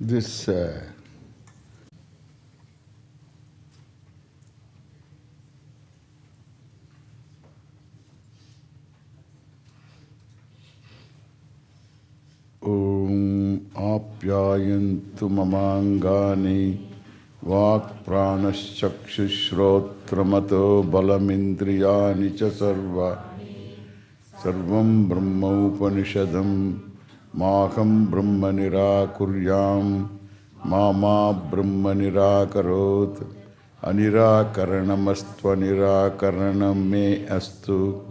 This Om Apyayantu Mamangani Vak Pranaschakshushrotramato Balamindriyani Cha Sarvam Brahma Upanishadam Maham Brahma Nirakuryam Mama Brahma Nirakarot Anirakaranamastva Nirakaranam Me Astu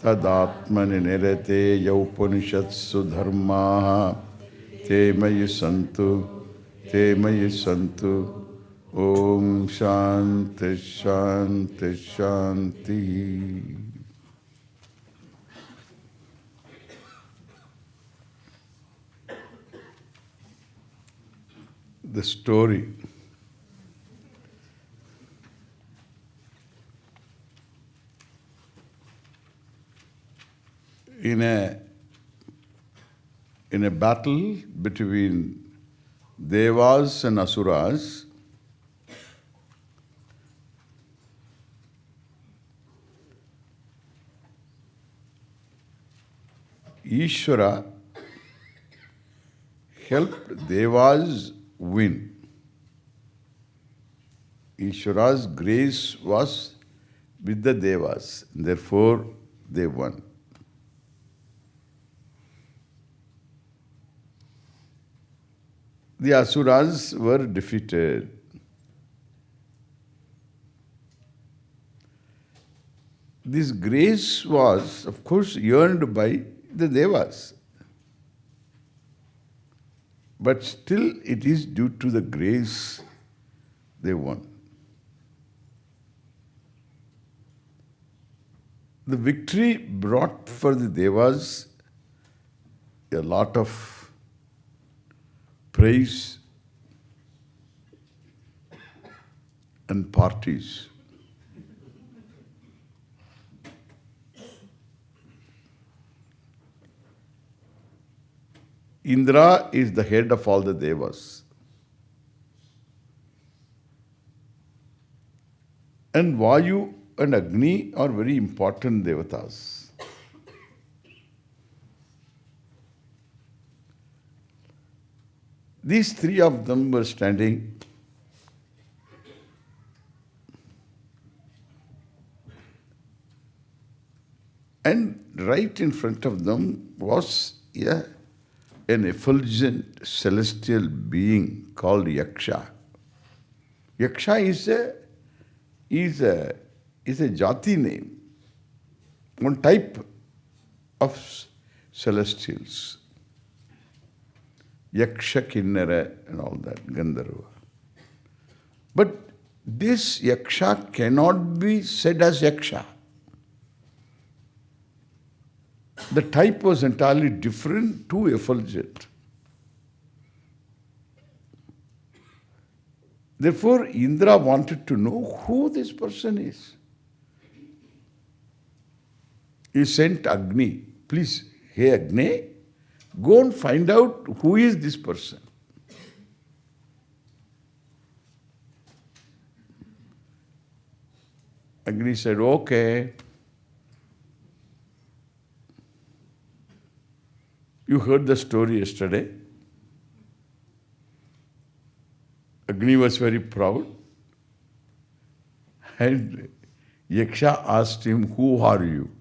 Tadatmani Nirate Yaupanishatsu Dharmaha Te Mayi Santu Om Shanti Shanti Shanti. The story. In a battle between Devas and Asuras, Ishvara helped Devas win. Ishvara's grace was with the Devas, therefore they won. The Asuras were defeated. This grace was, of course, earned by the Devas. But still it is due to the grace they won. The victory brought for the Devas a lot of praise and parties. Indra is the head of all the Devas. And Vayu and Agni are very important Devatas. These three of them were standing and right in front of them was an effulgent celestial being called Yaksha. Yaksha is a jati name, one type of celestials. Yaksha, Kinnara and all that, Gandharva. But this Yaksha cannot be said as Yaksha. The type was entirely different, too effulgent. Therefore, Indra wanted to know who this person is. He sent Agni, please, hey Agni, go and find out who is this person. Agni said, okay. You heard the story yesterday. Agni was very proud. And Yaksha asked him, who are you?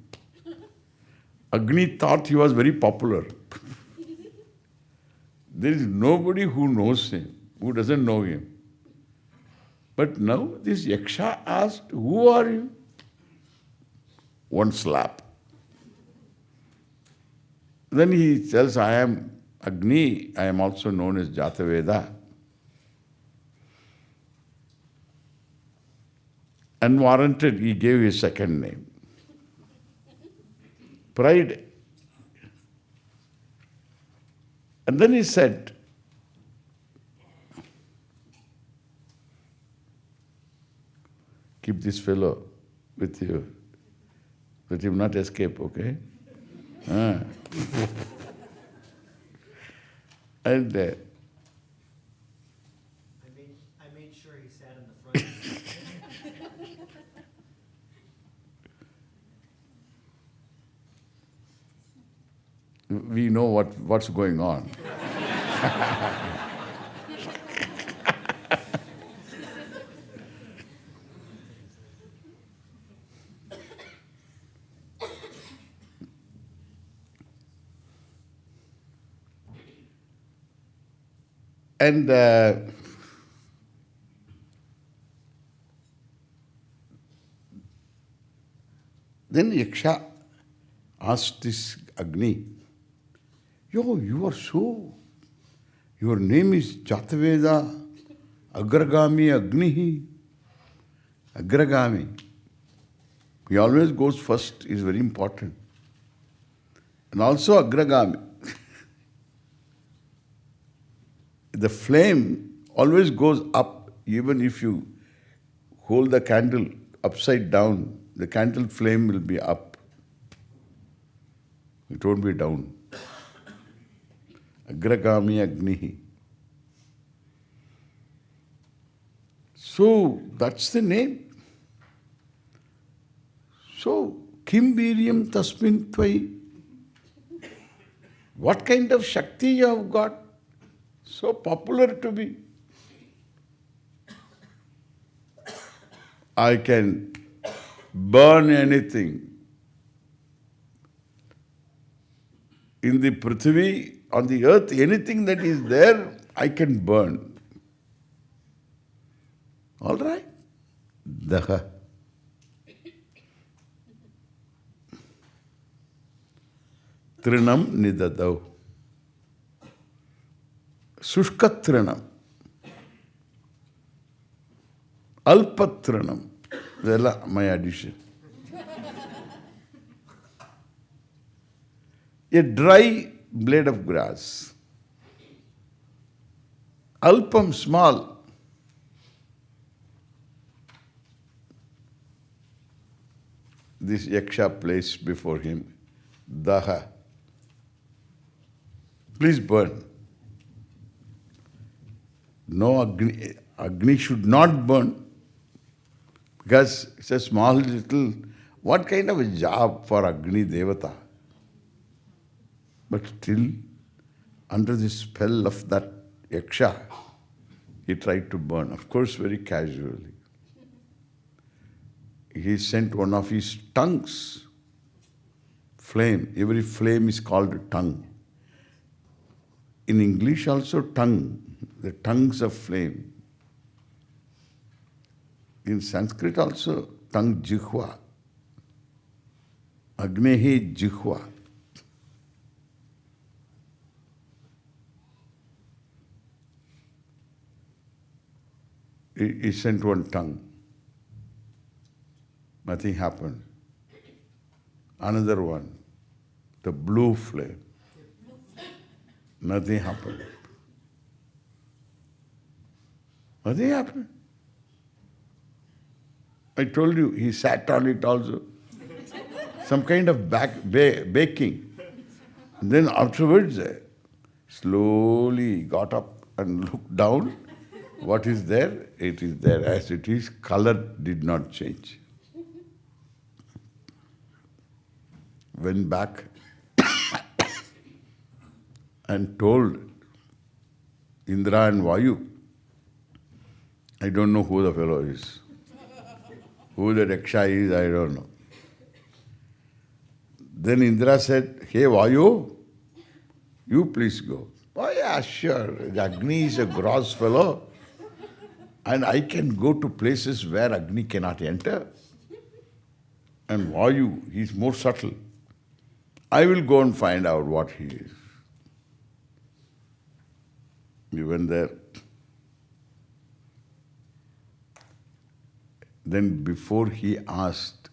Agni thought he was very popular. There is nobody who knows him, who doesn't know him. But now this Yaksha asked, who are you? One slap. Then he tells, I am Agni, I am also known as Jataveda. Unwarranted, he gave his second name. Pride. And then he said, keep this fellow with you. Let him not escape, okay? And we know what's going on. And then Yaksha asked this Agni, "Yo, your name is Jataveda, Agragami Agnihi." Agragami. He always goes first, is very important. And also Agragami. The flame always goes up, even if you hold the candle upside down, the candle flame will be up. It won't be down. Agragami Agnihi. So that's the name. So, Kim Viryam Tasmin Tvai. What kind of Shakti you have got? So popular to be. I can burn anything. In the Prithvi, on the earth, anything that is there, I can burn. All right? Daha. Trinam nidadau. Sushkatrinam. Alpatrinam. That's my addition. A dry blade of grass. Alpam, small. This Yaksha placed before him. Daha. Please burn. No, Agni should not burn. Because it's a small little, what kind of a job for Agni Devata? But still, under the spell of that Yaksha, he tried to burn, of course very casually. He sent one of his tongues, flame. Every flame is called a tongue. In English also tongue, the tongues of flame. In Sanskrit also tongue jihva. Agnehi jihva. He sent one tongue. Nothing happened. Another one, the blue flame. Nothing happened. Nothing happened. I told you, he sat on it also. Some kind of baking. And then afterwards, slowly got up and looked down. What is there? It is there as it is. Color did not change. Went back and told Indra and Vayu, I don't know who the fellow is. Who the Yaksha is, I don't know. Then Indra said, hey Vayu, you please go. Oh yeah, sure. The Agni is a gross fellow. And I can go to places where Agni cannot enter. And Vayu, he is more subtle. I will go and find out what he is. We went there. Then before he asked,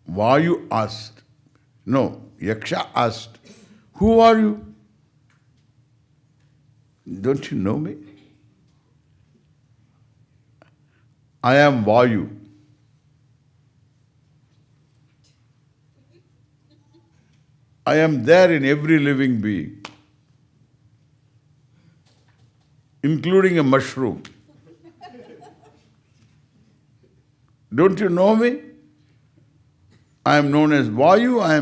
Vayu asked, no, Yaksha asked, who are you? Don't you know me? I am Vayu. I am there in every living being, including a mushroom. Don't you know me? I am known as Vayu. I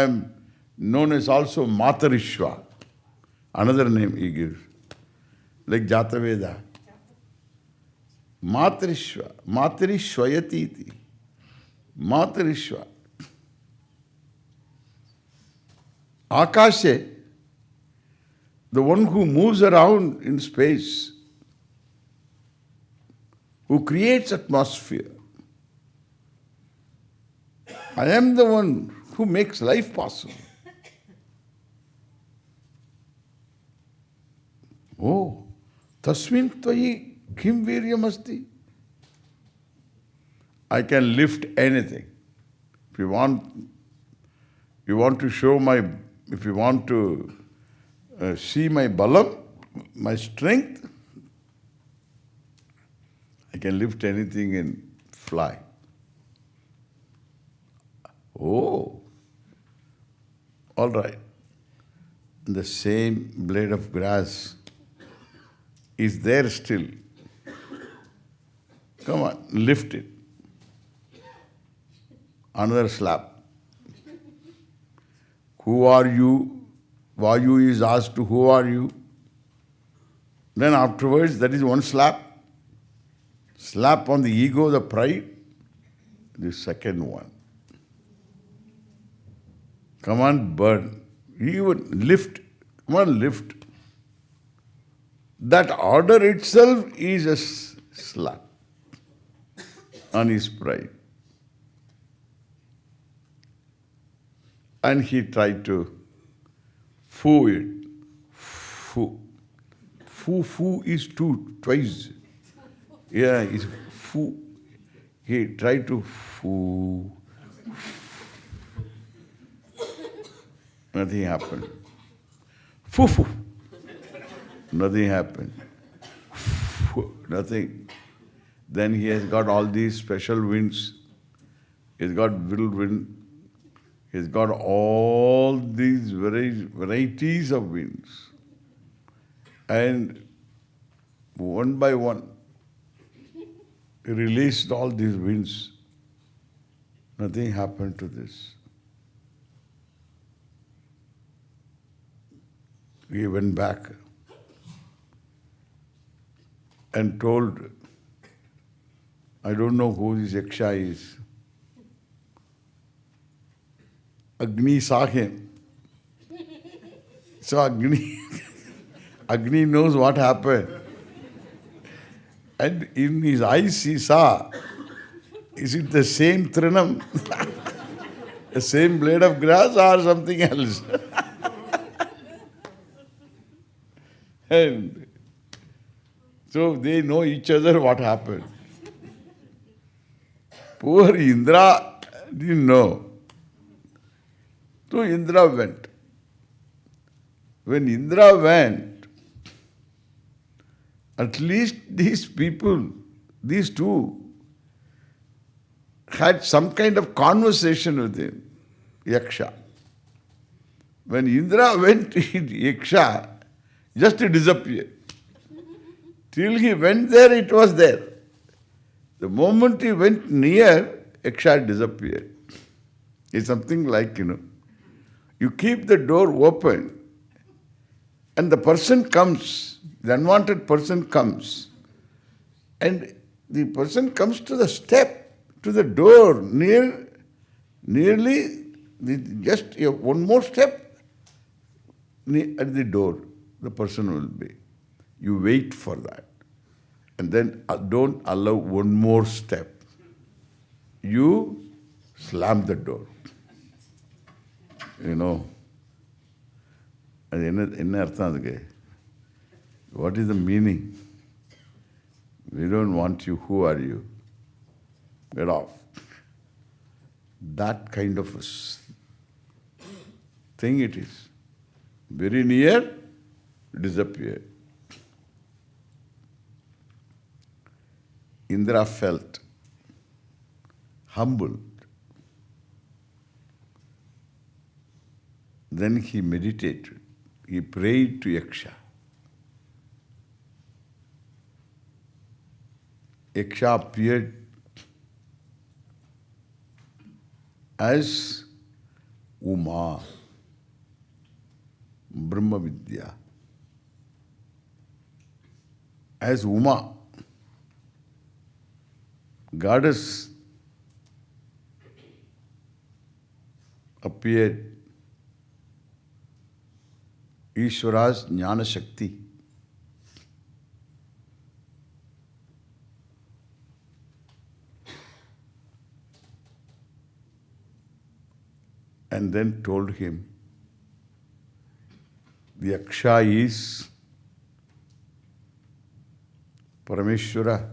am known as also Matarishwa. Another name he gives. Like Jataveda. Matarishwa. Matarishwayati iti. Matarishwa. Akashe, the one who moves around in space, who creates atmosphere. I am the one who makes life possible. Oh, tasmin tvayi kim viryam asti? I can lift anything. If you want to show if you want to see my balam, my strength, I can lift anything and fly. Oh, all right. The same blade of grass is there still. Come on, lift it. Another slap. Who are you? Vayu is asked to who are you? Then afterwards, that is one slap. Slap on the ego, the pride. The second one. Come on, burn. Even lift. Come on, lift. That order itself is a slap on his pride. And he tried to foo it. Foo. Foo is twice. Yeah, it's foo. He tried to foo. Nothing happened. Foo. Nothing happened. Foo. Nothing. Then he has got all these special winds. He's got whirlwind. He's got all these varieties of winds. And one by one, he released all these winds. Nothing happened to this. He went back and told, I don't know who this Yaksha is. Agni saw him. So Agni knows what happened. And in his eyes he saw, is it the same trinam? The same blade of grass or something else? And so they know each other what happened. Poor Indra didn't know. So Indra went. When Indra went, at least these people, these two, had some kind of conversation with him, Yaksha. When Indra went, Yaksha just disappeared. Till he went there, it was there. The moment he went near, Yaksha disappeared. It's something like, you keep the door open and the person comes, the unwanted person comes, and the person comes to the step, to the door, nearly just one more step at the door, the person will be. You wait for that. And then don't allow one more step. You slam the door. What is the meaning? We don't want you. Who are you? Get off. That kind of a thing it is. Very near, disappear. Indra felt humbled. Then he meditated. He prayed to Yaksha. Yaksha appeared as Uma. Brahma Vidya. As Uma, goddess, appeared Ishvara's Jnana Shakti. And then told him, the Aksha is Parameshwara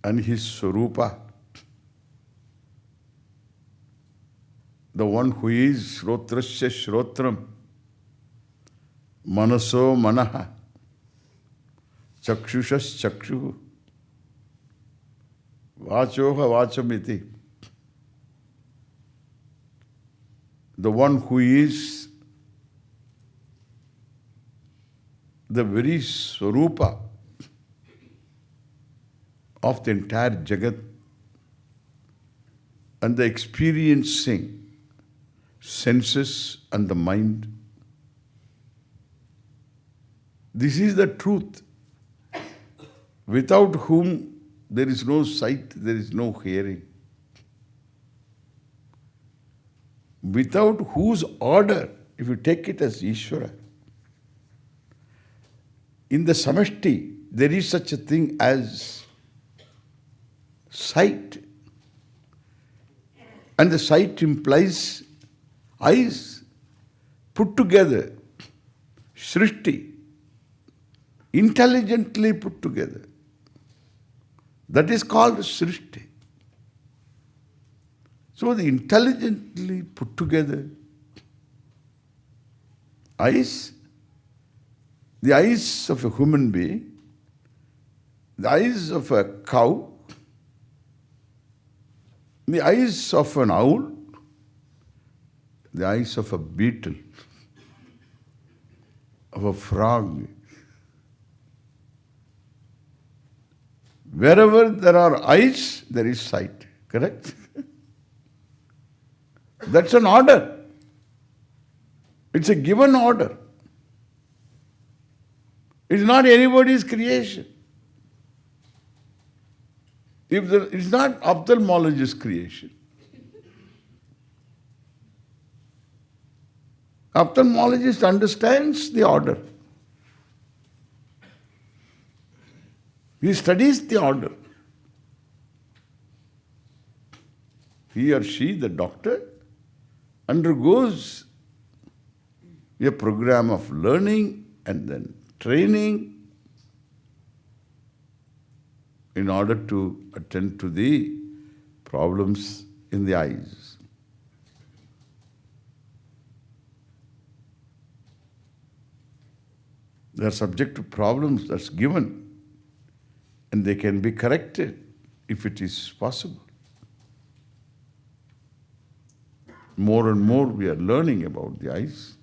and his Swarupa, the one who is Shrotrasya Shrotram, Manaso Manaha, Chakshushas Chakshu, Vachoha Vachamiti. The one who is the very Swarupa of the entire Jagat and the experiencing senses and the mind. This is the truth, without whom there is no sight, there is no hearing. Without whose order, if you take it as Ishvara, in the Samashti, there is such a thing as sight. And the sight implies eyes put together, Srishti, intelligently put together. That is called Srishti. So the intelligently put together eyes, the eyes of a human being, the eyes of a cow, the eyes of an owl, the eyes of a beetle, of a frog. Wherever there are eyes, there is sight. Correct? That's an order. It's a given order. It's not anybody's creation. It's not ophthalmologist's creation. Ophthalmologist understands the order. He studies the order. He or she, the doctor, undergoes a program of learning and then training in order to attend to the problems in the eyes. They are subject to problems, that's given, and they can be corrected if it is possible. More and more we are learning about the eyes.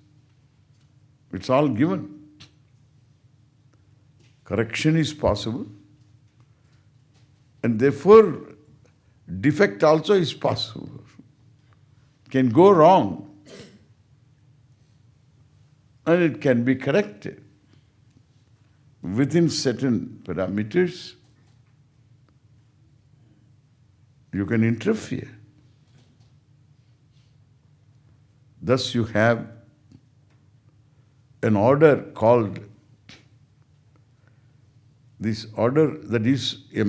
It's all given. Correction is possible, and therefore defect also is possible. Can go wrong, and it can be corrected within certain parameters. You can interfere. Thus you have an order called, this order that is a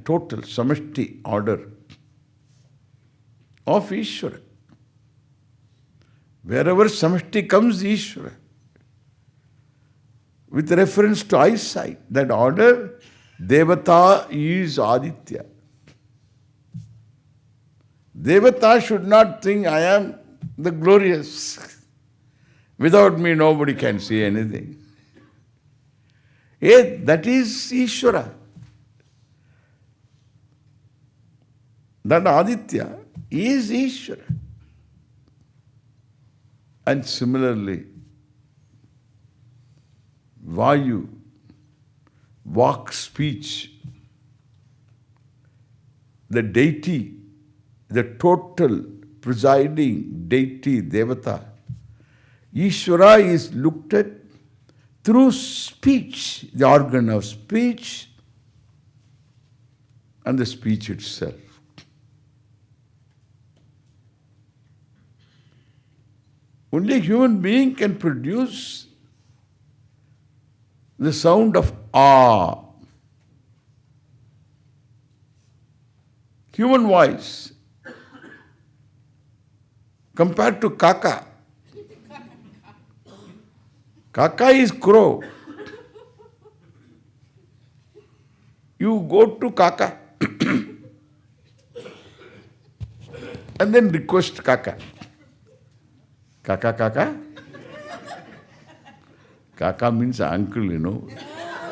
total samashti order of Ishvara. Wherever samashti comes, Ishvara. With reference to eyesight, that order, Devata is Aditya. Devata should not think, I am the glorious. Without me, nobody can see anything. That is Ishvara. That Aditya is Ishvara. And similarly, Vayu, Vak, speech, the deity, the total presiding deity, Devata, Ishvara is looked at through speech, the organ of speech and the speech itself. Only a human being can produce the sound of ah. Human voice compared to kaka. Kaka is crow. You go to kaka and then request kaka. Kaka, kaka. Kaka means uncle,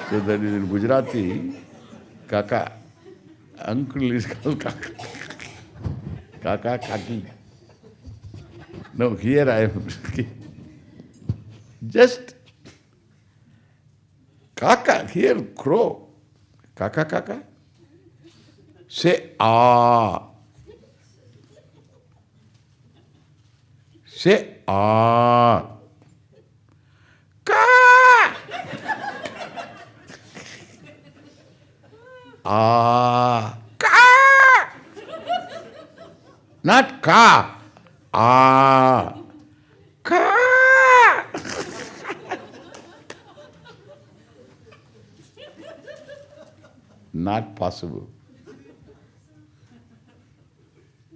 So that is in Gujarati, kaka. Uncle is called kaka. Kaka, kaki. No, here I am. Just kaka, here crow. Kaka, kaka. Say ah. Say ah. Ka. Ah. Ka. Not ka. Ah. Ka. Not possible.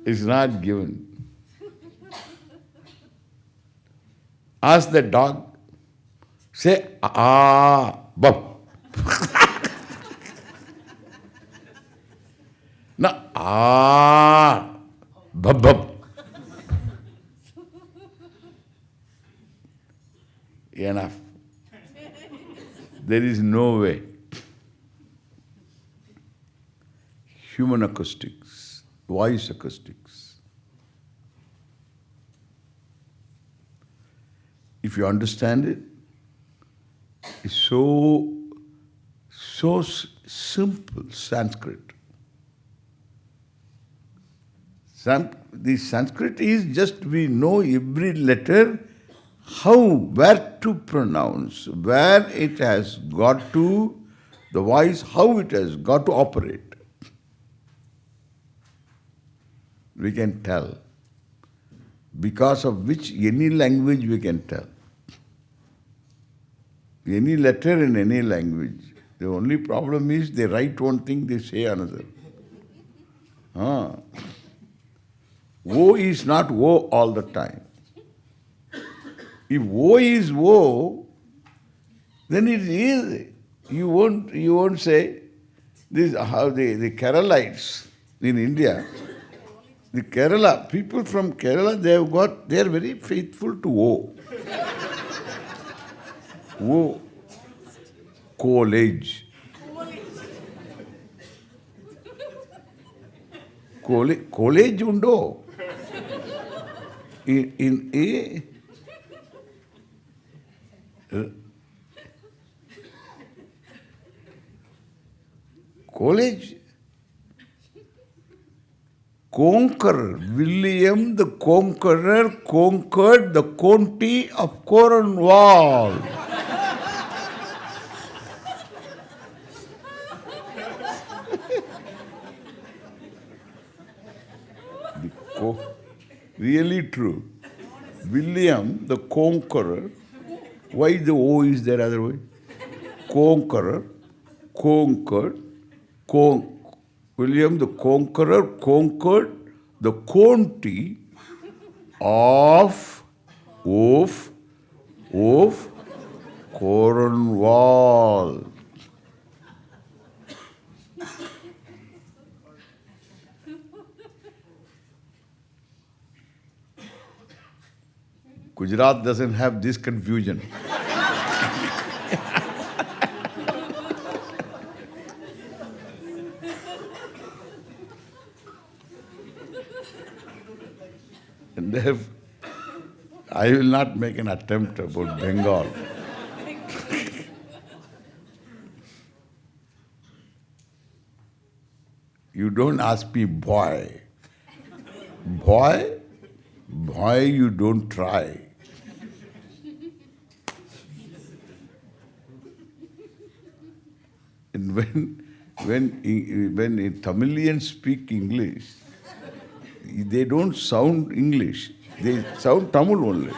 It's not given. Ask the dog, say ah, bub. No, ah, bub, bub. Enough. There is no way. Human acoustics, voice acoustics. If you understand it, it's so simple, Sanskrit. The Sanskrit is just we know every letter, where to pronounce, where it has got to, the voice, how it has got to operate. We can tell. Because of which any language we can tell. Any letter in any language. The only problem is they write one thing, they say another. O is not O all the time. If O is O, then it is easy. You won't say this how the Keralites in India. The Kerala, people from Kerala, they are very faithful to O. O. College. College undo. In A. College. Conqueror, William the Conqueror conquered the county of Cornwall. Really true. William the Conqueror, why the O is there otherwise? Conqueror, conquered, William the Conqueror conquered the county of Cornwall. Gujarat doesn't have this confusion. And therefore, I will not make an attempt about Bengal. You don't ask me boy. Boy, you don't try. And when Tamilians speak English, they don't sound English. They sound Tamil only.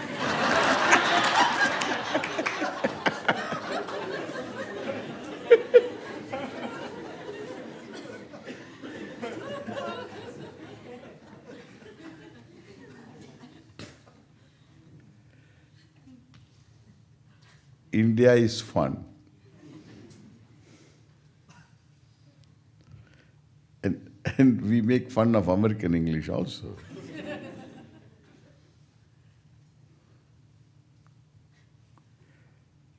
India is fun. And we make fun of American English also.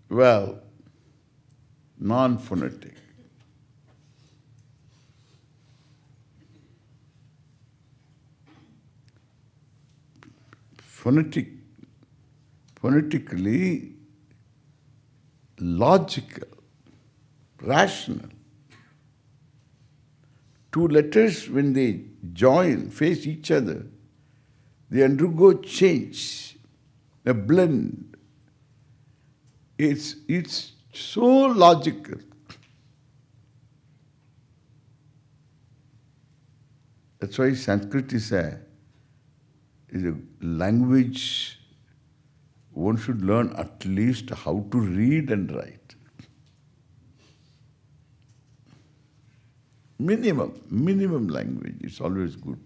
Well, non-phonetic. Phonetically logical, rational. Two letters, when they join, face each other, they undergo change, a blend. It's so logical. That's why Sanskrit is a language one should learn at least how to read and write. Minimum language is always good.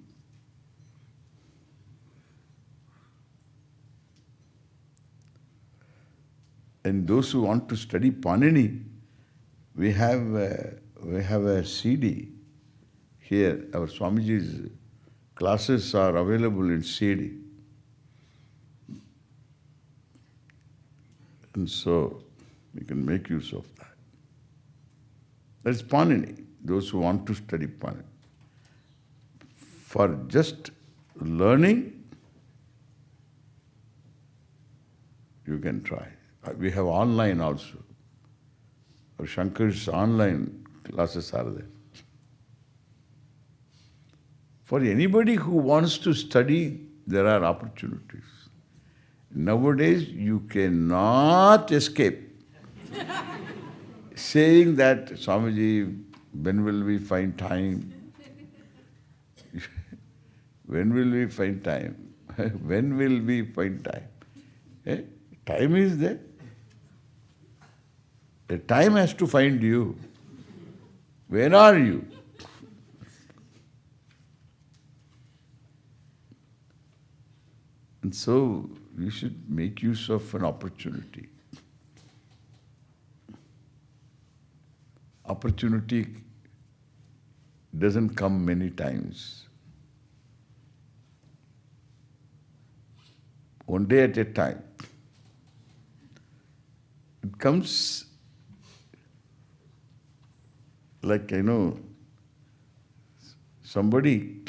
And those who want to study Panini, we have a CD here. Our Swamiji's classes are available in CD. And so we can make use of that. That's Panini, those who want to study Panini. For just learning, you can try. We have online also. Our Shankar's online classes are there. For anybody who wants to study, there are opportunities. Nowadays, you cannot escape saying that, Swamiji, when will we find time? When will we find time? When will we find time? Eh? Time is there. The time has to find you. Where are you? And so we should make use of an opportunity. Opportunity doesn't come many times. One day at a time. It comes like, somebody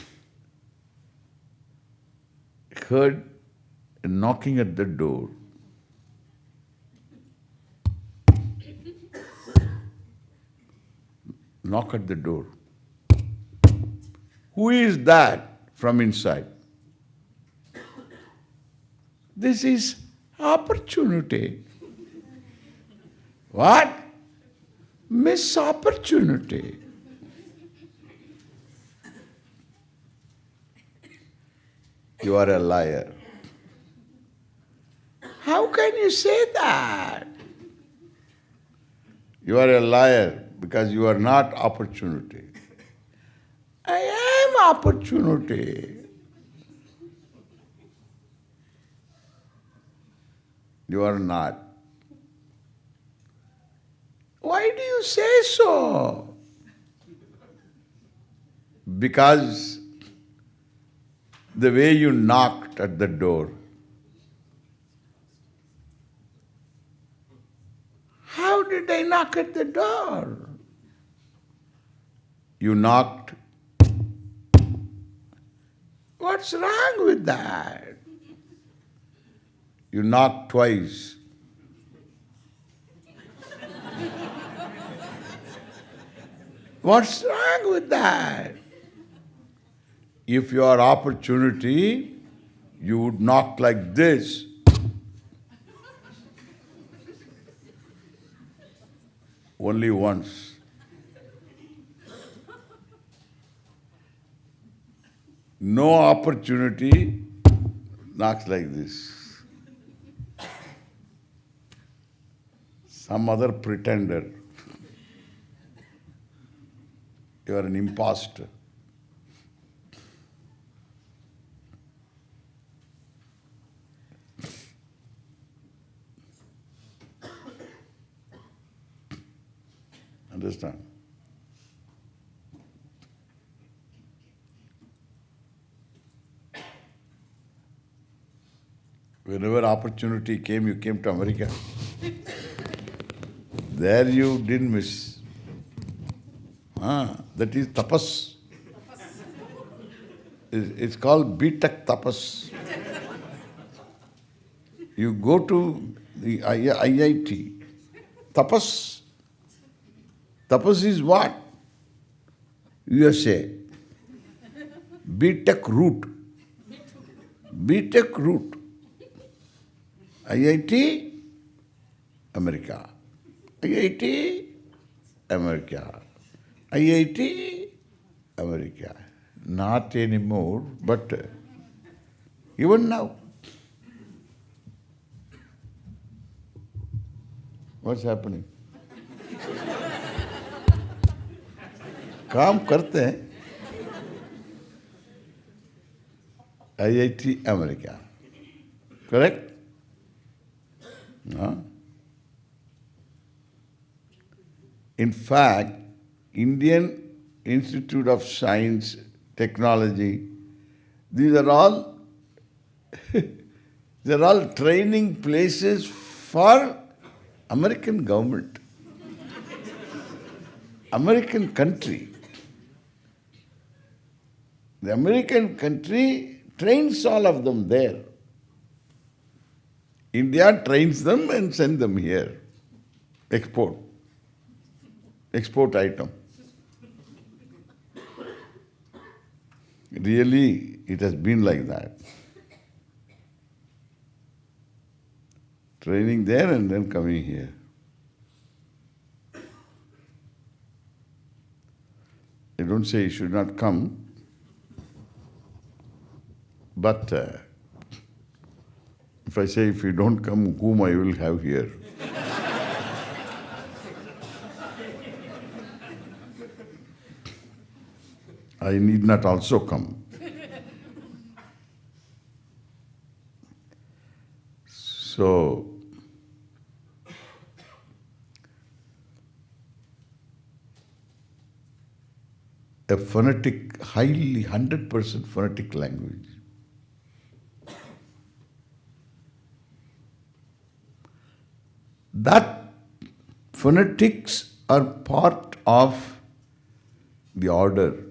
heard a knocking at the door. Knock at the door. Who is that from inside? This is opportunity. What? Miss opportunity. You are a liar. How can you say that? You are a liar because you are not opportunity. I am opportunity. You are not. Why do you say so? Because the way you knocked at the door. How did I knock at the door? You knocked. What's wrong with that? You knocked twice. What's wrong with that? If your opportunity, you would knock like this. Only once. No opportunity knocks like this. Some other pretender. You are an imposter. Understand? Whenever opportunity came, you came to America. There you didn't miss. That is tapas. It's called B.Tech tapas. You go to the IIT. Tapas. Tapas is what? USA. B.Tech route. B.Tech route. IIT, America. IIT, America. IIT, America. Not anymore, but even now. What's happening? काम करते हैं. IIT, America. Correct? Huh? In fact, Indian Institute of Science, Technology, these are all they're all training places for American government, American country. The American country trains all of them there. India trains them and sends them here. Export. Export item. Really, it has been like that. Training there and then coming here. I don't say you should not come, but if I say if you don't come, whom I will have here? I need not also come. So, a phonetic, highly 100% phonetic language. That phonetics are part of the order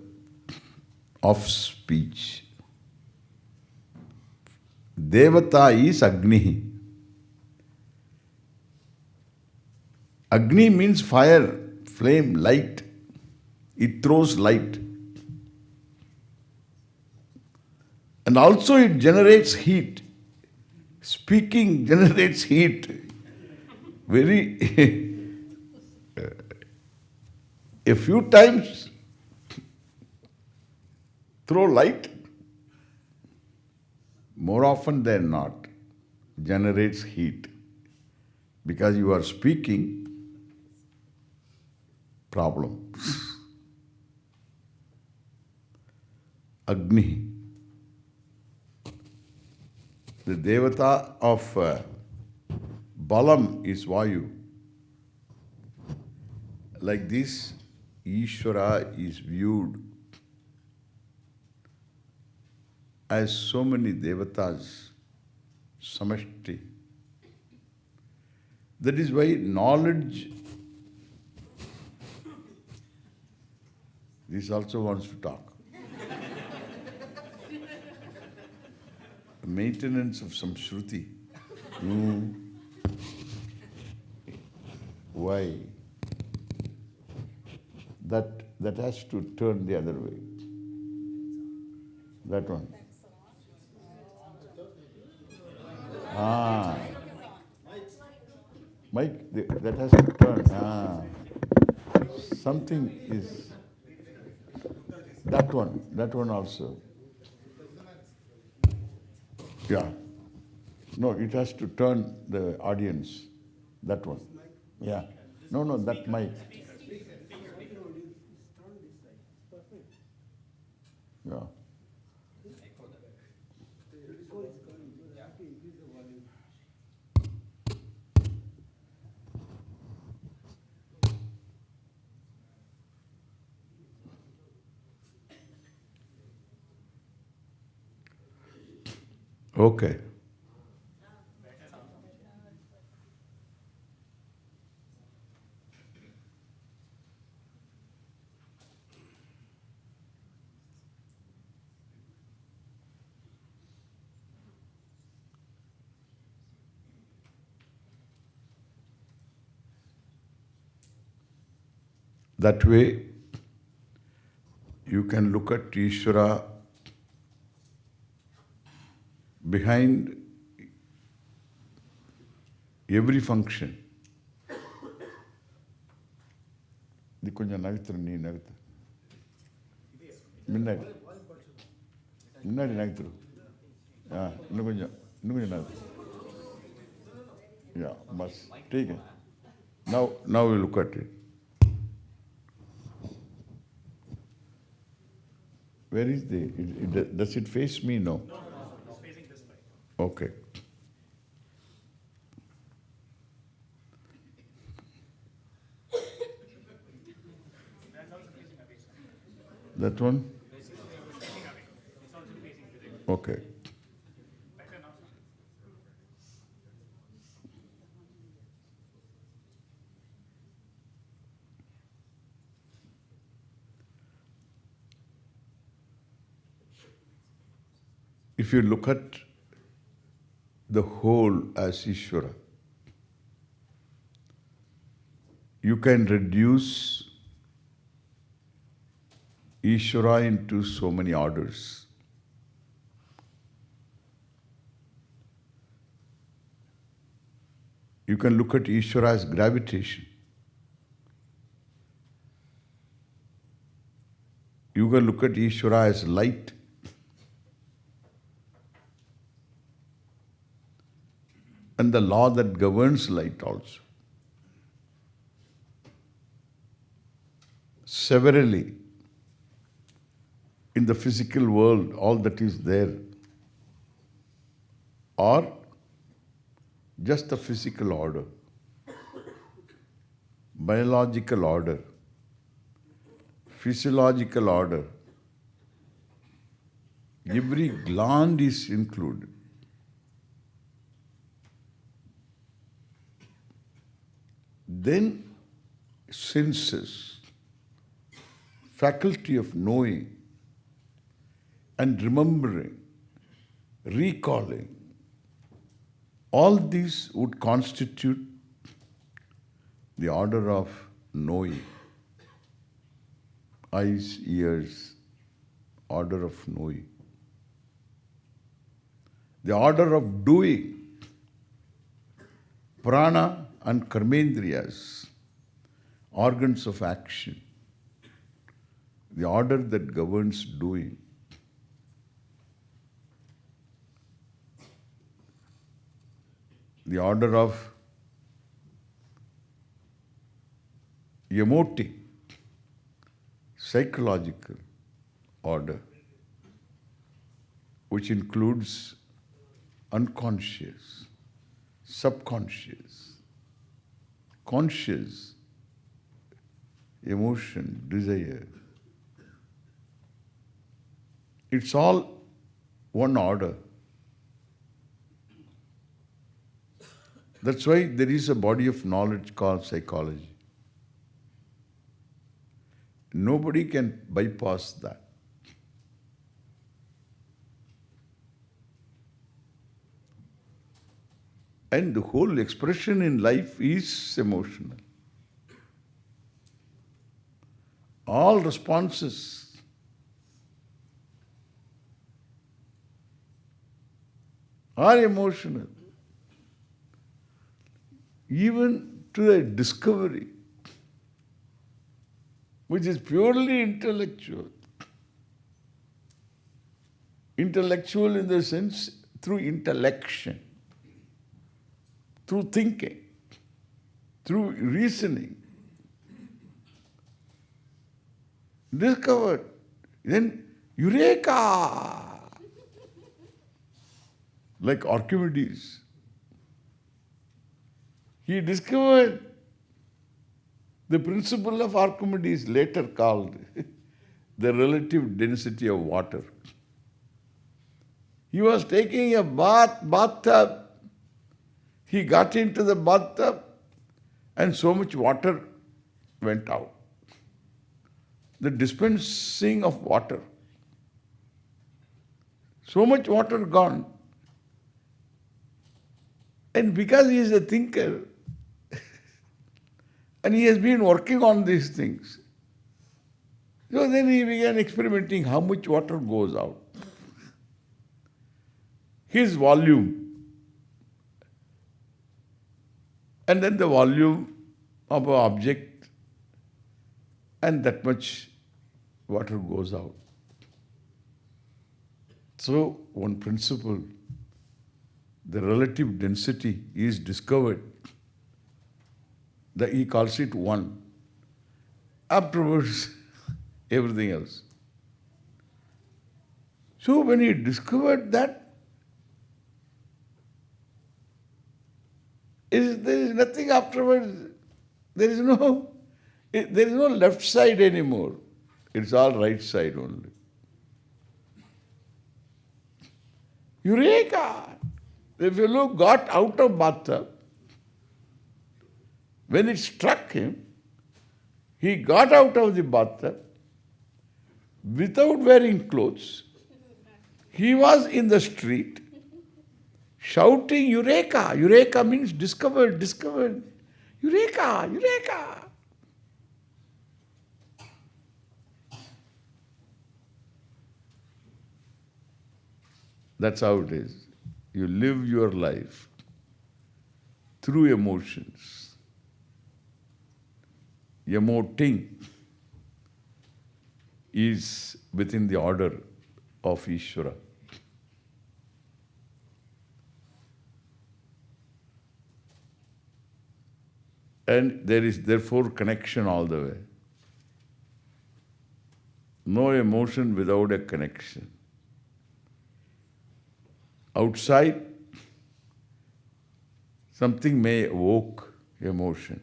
of speech. Devata is Agni. Agni means fire, flame, light. It throws light. And also it generates heat. Speaking generates heat. Very a few times throw light, more often than not, generates heat. Because you are speaking, problem. Agni. The devata of Balam is Vayu. Like this, Ishvara is viewed as so many devatas, samashti. That is why knowledge, this also wants to talk. Maintenance of some shruti. Why? That has to turn the other way. That one. Mike, that has to turn. Something is... That one also. Yeah. No, it has to turn the audience. That one. Yeah. No, no, that mic. Yeah. Okay. That way, you can look at Ishvara behind every function. இது கொஞ்சம் நகர்த்துற நீ நகர்த்து முன்னாடி முன்னாடி நகர்த்துரு இன்னும் கொஞ்சம் நகர்த்து Yeah, bas. Take it. Now we look at it. Where is does it face me? No. No, it's facing this way. Okay. That's also facing away. That one? It's facing away. It's also facing today. Okay. Better now, sir. If you look at the whole as Ishvara, you can reduce Ishvara into so many orders. You can look at Ishvara as gravitation. You can look at Ishvara as light. And the law that governs light also. Severally, in the physical world, all that is there, or just the physical order, biological order, physiological order, every gland is included. Then senses, faculty of knowing and remembering, recalling, all these would constitute the order of knowing. Eyes, ears, order of knowing. The order of doing, prana and karmendriyas, organs of action, the order that governs doing. The order of emoting, psychological order, which includes unconscious, subconscious, conscious, emotion, desire. It's all one order. That's why there is a body of knowledge called psychology. Nobody can bypass that. And the whole expression in life is emotional. All responses are emotional. Even to a discovery, which is purely intellectual. Intellectual in the sense through intellection, through thinking, through reasoning, discovered. Then Eureka! Like Archimedes. He discovered the principle of Archimedes, later called the relative density of water. He was taking a bathtub. He got into the bathtub and so much water went out. The dispensing of water. So much water gone. And because he is a thinker, and he has been working on these things, so then he began experimenting how much water goes out. His volume, and then the volume of an object, and that much water goes out. So one principle, the relative density is discovered. He calls it one. Afterwards, everything else. So when he discovered that, there is nothing afterwards. There is no left side anymore. It's all right side only. Eureka! The fellow got out of bathtub. When it struck him, he got out of the bathtub without wearing clothes. He was in the street shouting, Eureka! Eureka means discovered, discovered. Eureka! Eureka! That's how it is. You live your life through emotions. Emoting is within the order of Ishvara. And there is therefore connection all the way. No emotion without a connection. Outside, something may evoke emotion.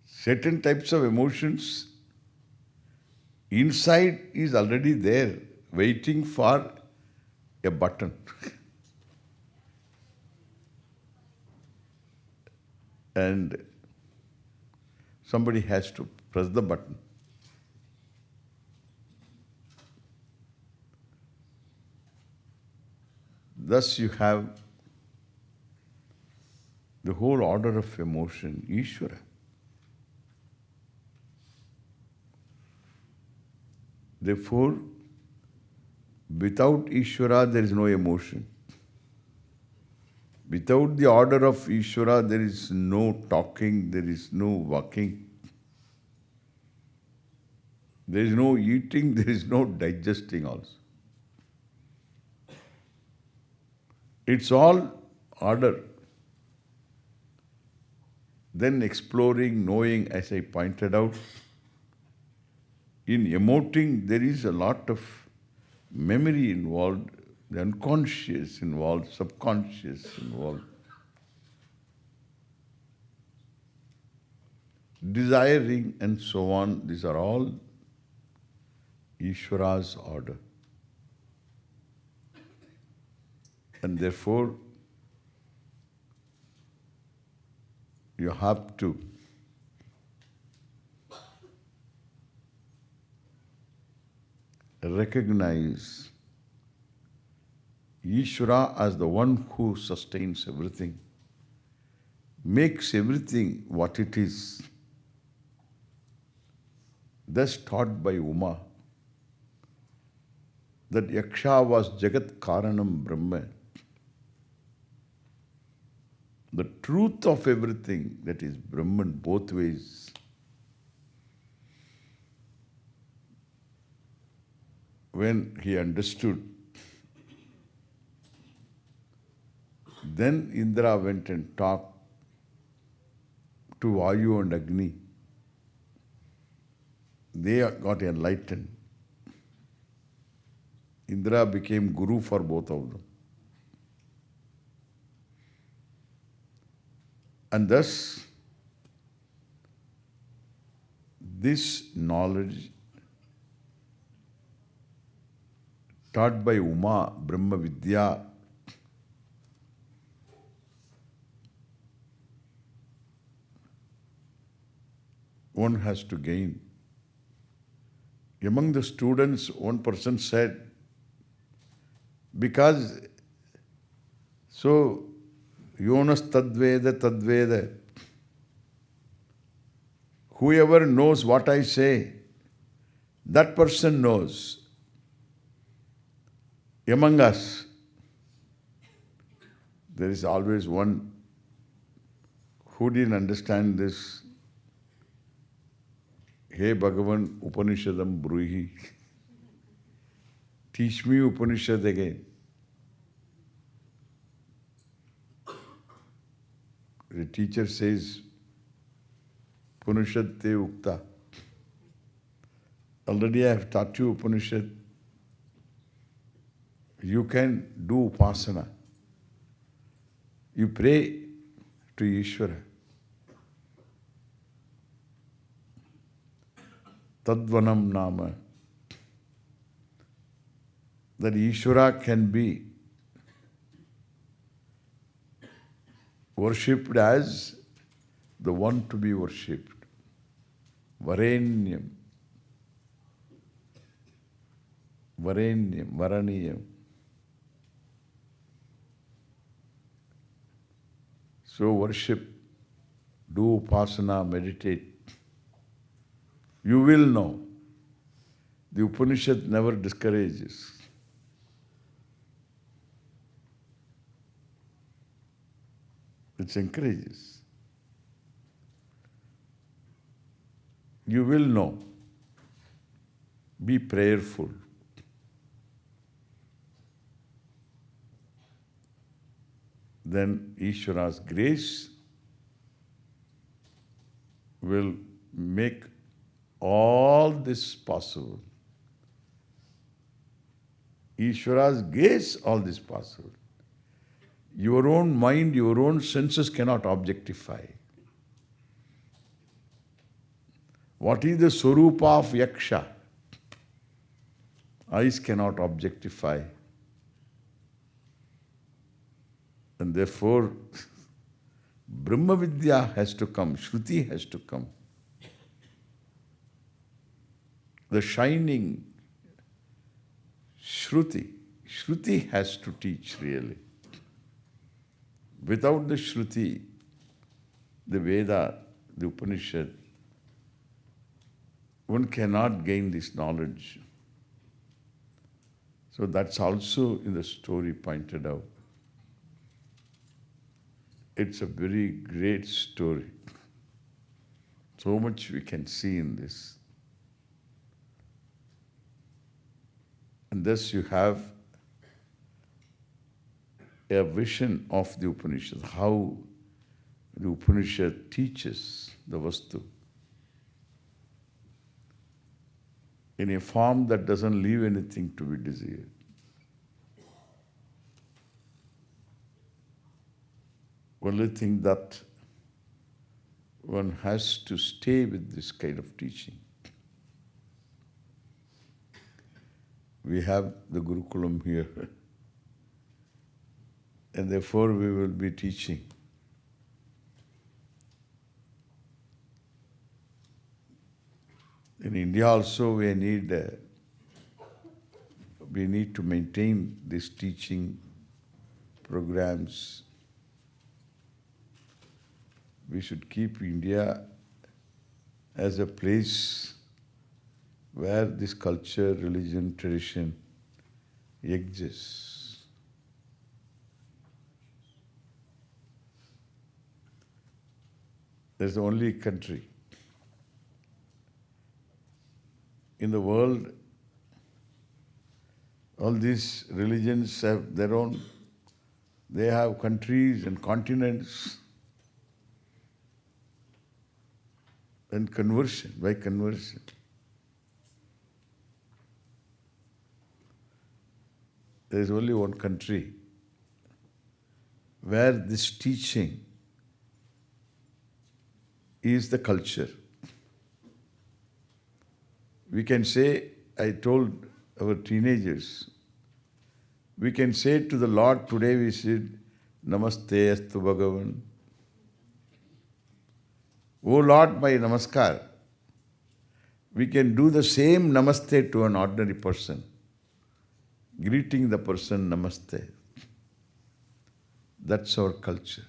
Certain types of emotions, inside is already there, waiting for a button. And somebody has to press the button. Thus you have the whole order of emotion, Ishvara. Therefore, without Ishvara, there is no emotion. Without the order of Ishvara, there is no talking, there is no walking. There is no eating, there is no digesting also. It's all order. Then exploring, knowing, as I pointed out. In emoting, there is a lot of memory involved, the unconscious involved, subconscious involved. Desiring and so on, these are all Ishvara's order. And therefore, you have to recognize Ishvara as the one who sustains everything, makes everything what it is. Thus taught by Uma, that Yaksha was Jagat Karanam Brahma. The truth of everything, that is Brahman both ways. when he understood, then Indra went and talked to Vayu and Agni. They got enlightened. Indra became guru for both of them. And thus, this knowledge taught by Uma, Brahma Vidya, one has to gain. Among the students, one person said, because so Yonas Tadveda Tadveda, whoever knows what I say, that person knows. Among us, there is always one who didn't understand this. Hey Bhagavan, Upanishadam Bruhi. Teach me Upanishad again. The teacher says, Upanishad te ukta. Already I have taught you Upanishad. You can do Upasana. You pray to Ishvara. Tadvanam Nama. That Ishvara can be worshipped as the one to be worshipped. Varenyam. Varenyam. Varaniyam. So worship, do upasana, meditate. You will know. The Upanishad never discourages. It encourages. You will know. Be prayerful. Then Ishvara's grace will make all this possible. Ishvara's grace, all this possible. Your own mind, your own senses cannot objectify. What is the Swarupa of Yaksha? Eyes cannot objectify. And therefore, Brahma Vidya has to come, Shruti has to come. The shining Shruti has to teach really. Without the Shruti, the Veda, the Upanishad, one cannot gain this knowledge. So that's also in the story pointed out. It's a very great story. So much we can see in this. And thus you have a vision of the Upanishad, how the Upanishad teaches the Vastu in a form that doesn't leave anything to be desired. Only thing that one has to stay with this kind of teaching. We have the Gurukulam here, and therefore we will be teaching. In India also we need to maintain these teaching programs. We should keep India as a place where this culture, religion, tradition exists. There's the only country in the world All these religions have their own, they have countries and continents. And conversion, by conversion. There is only one country where this teaching is the culture. We can say, I told our teenagers, we can say to the Lord, today we said, Namaste Astu Bhagavan. Oh Lord, my namaskar. We can do the same namaste to an ordinary person, greeting the person namaste. That's our culture.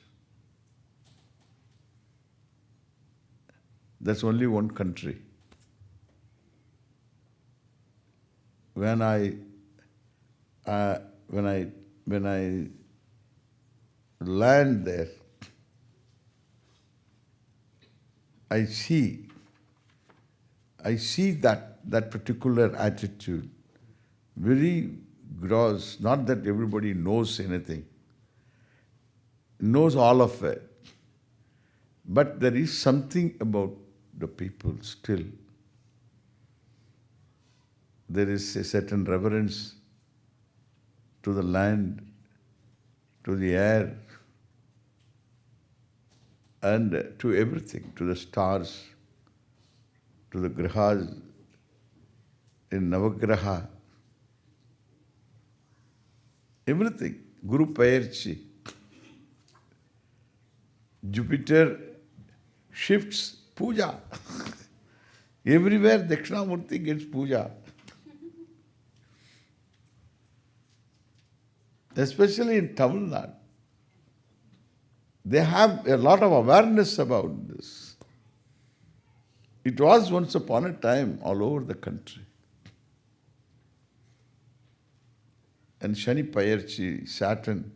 That's only one country. When I land there, I see that particular attitude, very gross, not that everybody knows anything, knows all of it. But there is something about the people still. There is a certain reverence to the land, to the air, and to everything, to the stars, to the grahas, in Navagraha, everything. Guru Payarchi. Jupiter shifts puja. Everywhere Dakshinamurti gets puja. Especially in Tamil Nadu. They have a lot of awareness about this. It was once upon a time all over the country. And Shani Payarchi, Saturn,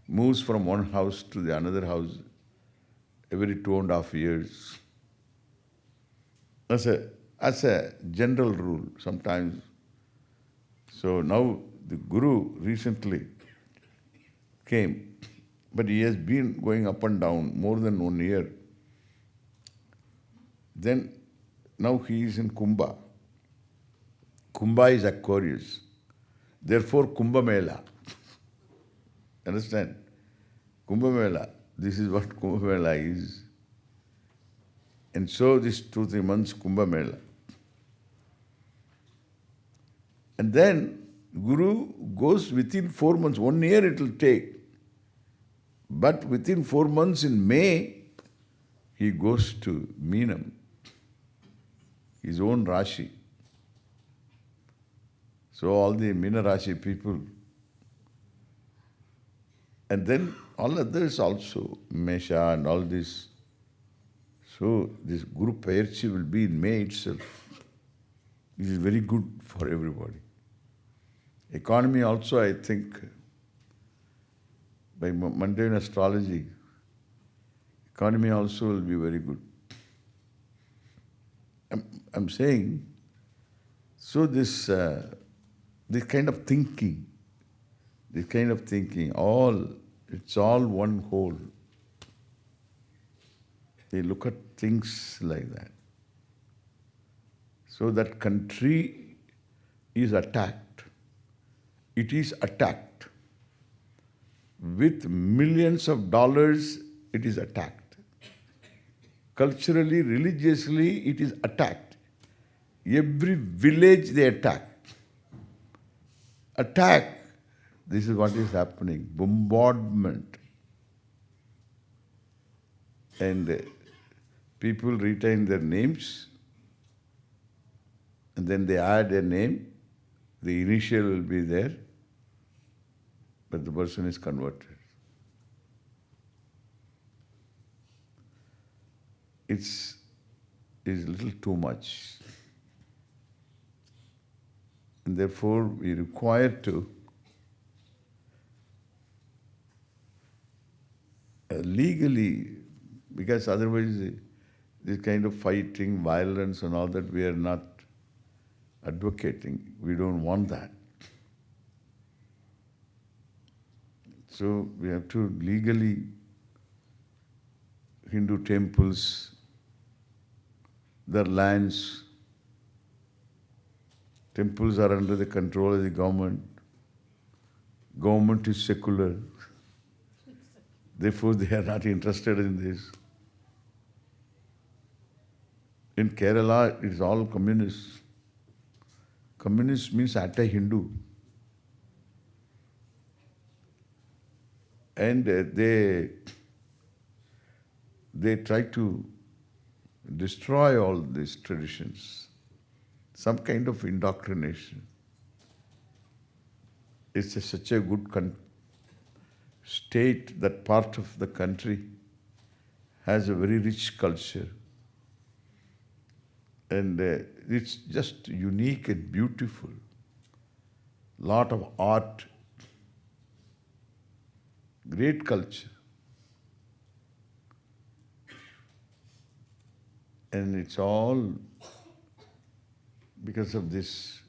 moves from one house to the another house every 2.5 years. As a general rule, sometimes. So now the Guru recently came, but he has been going up and down more than 1 year. Then now he is in Kumbha. Kumbha is Aquarius. Therefore Kumbha Mela. Understand? Kumbha Mela. This is what Kumbha Mela is. And so this 2-3 months Kumbha Mela. And then Guru goes within 4 months. 1 year it will take. But within 4 months in May, he goes to Meenam, his own Rashi. So all the Meena Rashi people, and then all others also, Mesha and all this. So this Guru Payarchi will be in May itself. This is very good for everybody. Economy also, I think, by mundane astrology, economy also will be very good. I'm saying, so this kind of thinking, it's all one whole. They look at things like that. So that country is attacked. It is attacked. With millions of dollars, it is attacked. Culturally, religiously, it is attacked. Every village they attack. Attack. This is what is happening. Bombardment. And people retain their names, and then they add a name. The initial will be there, but the person is converted. It's a little too much. And therefore, we require to legally, because otherwise this kind of fighting, violence and all that, we are not advocating. We don't want that. So we have to legally, Hindu temples, their lands, temples are under the control of the government. Government is secular. Therefore, they are not interested in this. In Kerala, it is all communist. Communist means anti-Hindu. And they try to destroy all these traditions. Some kind of indoctrination. It's such a good state that part of the country has a very rich culture. And it's just unique and beautiful. Lot of art, great culture. And it's all because of this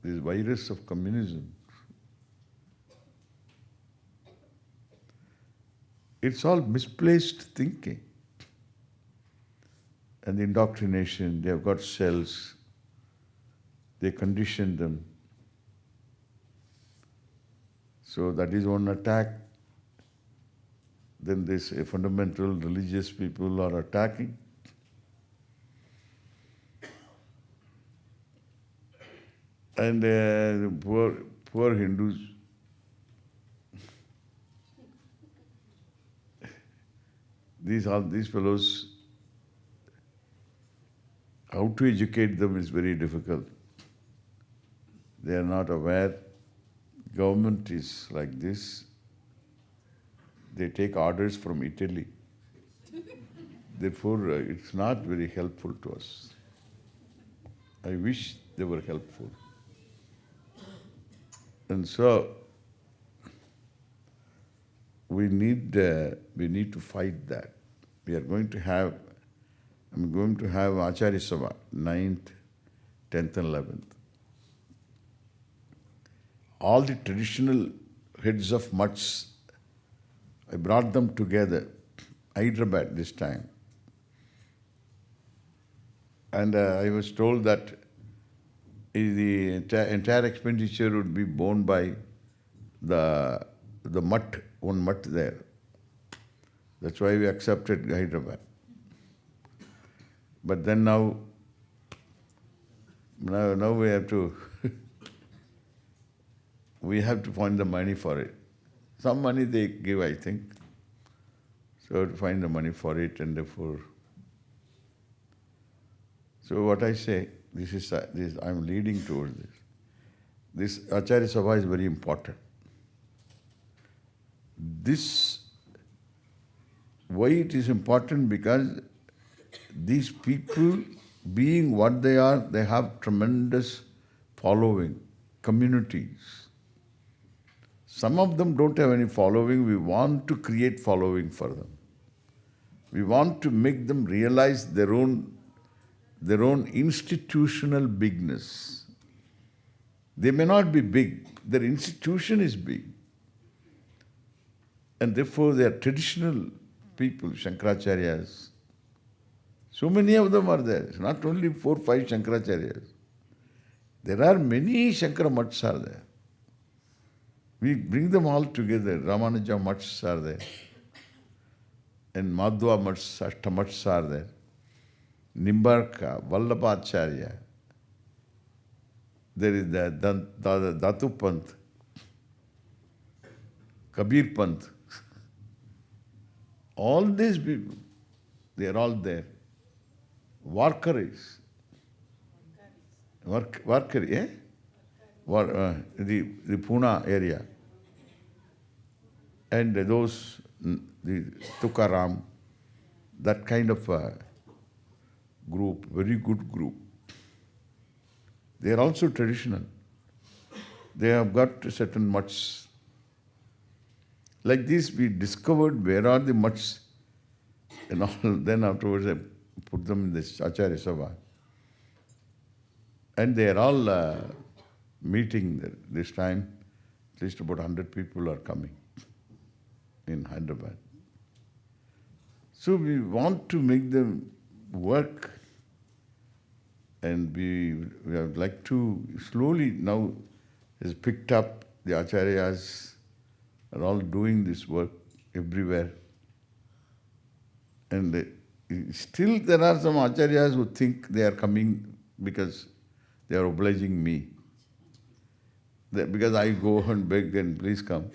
virus of communism. It's all misplaced thinking. And the indoctrination, they have got cells, they condition them. So that is one attack. Then this fundamental religious people are attacking. And poor Hindus, these fellows, how to educate them is very difficult. They are not aware. Government is like this. They take orders from Italy. Therefore, it's not very helpful to us. I wish they were helpful. And so, we need to fight that. I'm going to have Acharya Sabha, 9th, 10th and 11th. All the traditional heads of mutts, I brought them together, Hyderabad this time. And I was told that the entire expenditure would be borne by the mutt, one mutt there. That's why we accepted Hyderabad. But then now we have to we have to find the money for it. Some money they give, I think. So to find the money for it, and therefore. So what I say, this I'm leading towards this. This Acharya Sabha is very important. Why it is important? Because these people, being what they are, they have tremendous following, communities. Some of them don't have any following. We want to create following for them. We want to make them realize their own institutional bigness. They may not be big. Their institution is big. And therefore they are traditional people, Shankaracharyas. So many of them are there. It's not only 4 or 5 Shankaracharyas. There are many Shankara mutts are there. We bring them all together. Ramanuja mutts are there. And Madhva mutts, Ashtamutts are there. Nimbarka, Vallabhacharya. There is the Datu Panth, Kabir Panth. All these people, they are all there. Warkaris. Warkari, eh? The Pune area. And those, the Tukaram, that kind of group, very good group. They are also traditional. They have got certain mutts. Like this, we discovered where are the mutts and all. Then afterwards, I put them in this Acharya Sabha. And they are all meeting there. This time. At least about 100 people are coming. in Hyderabad. So we want to make them work, and we would like to slowly now has picked up. The acharyas are all doing this work everywhere. And still there are some acharyas who think they are coming because they are obliging me. Because I go and beg and please come.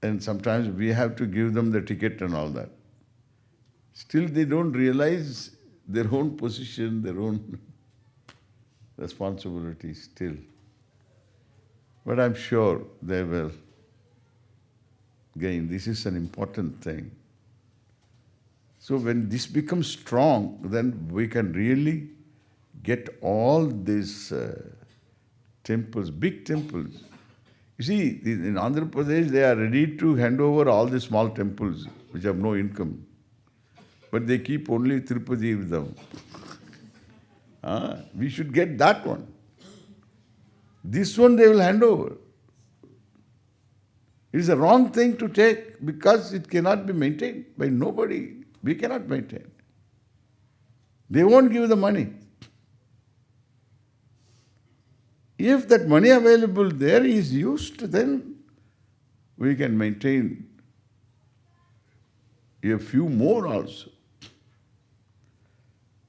And sometimes we have to give them the ticket and all that. Still they don't realize their own position, their own responsibility still. But I'm sure they will gain. This is an important thing. So when this becomes strong, then we can really get all these temples, big temples. You see, in Andhra Pradesh, they are ready to hand over all the small temples which have no income. But they keep only Tirupati with them. We should get that one. This one they will hand over. It is a wrong thing to take because it cannot be maintained by nobody. We cannot maintain. They won't give the money. If that money available there is used, then we can maintain a few more also.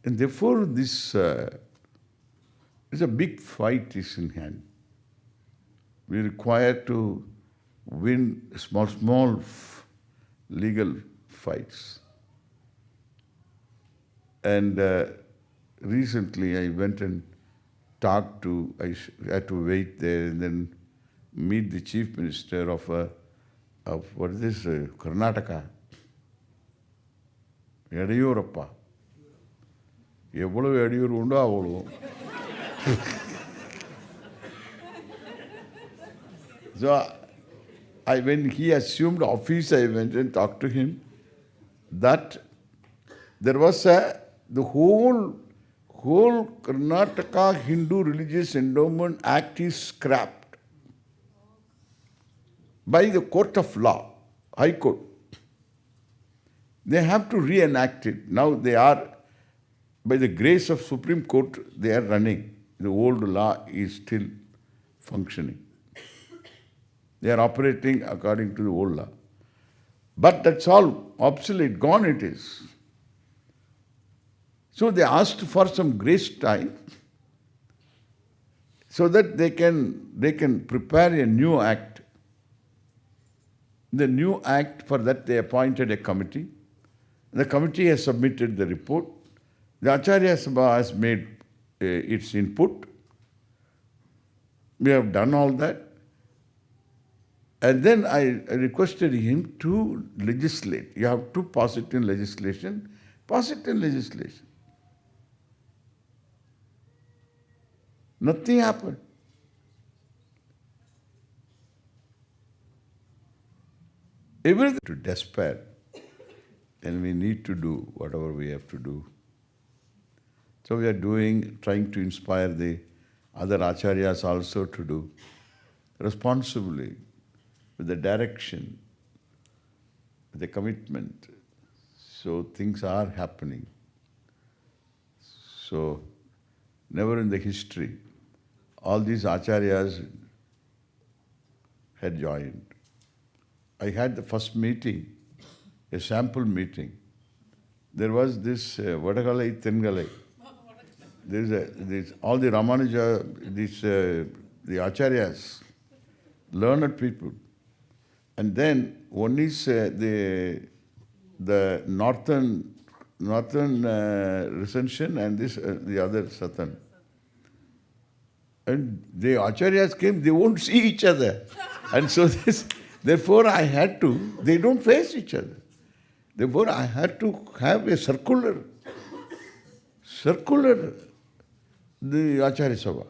And therefore this is a big fight is in hand. We require to win small legal fights. And recently I went and talked to, I had to wait there and then meet the chief minister of what is this, Karnataka, Yadiyurappa. எவ்வளவு எடியூர் உண்டோ அவ்வளோ. So when he assumed office, I went and talked to him that there was the whole Karnataka Hindu Religious Endowment Act is scrapped by the court of law, High Court. They have to reenact it. Now they are, by the grace of Supreme Court, they are running. The old law is still functioning. They are operating according to the old law. But that's all obsolete, gone it is. So they asked for some grace time so that they can prepare a new act. The new act, for that they appointed a committee. The committee has submitted the report. The Acharya Sabha has made its input. We have done all that. And then I requested him to legislate. You have to pass it in legislation. Pass it in legislation. Nothing happened. Everything to despair. Then we need to do whatever we have to do. So we are trying to inspire the other acharyas also to do responsibly, with the direction, with the commitment. So things are happening. So never in the history all these acharyas had joined. I had the first meeting, a sample meeting. There was this Vadagalai, Tengalai. There's all the Ramanuja, the acharyas, learned people. And then one is the northern recension and this the other southern. And the acharyas came, they won't see each other. And so therefore I had to, they don't face each other. Therefore I had to have a circular, the Acharya Sabha.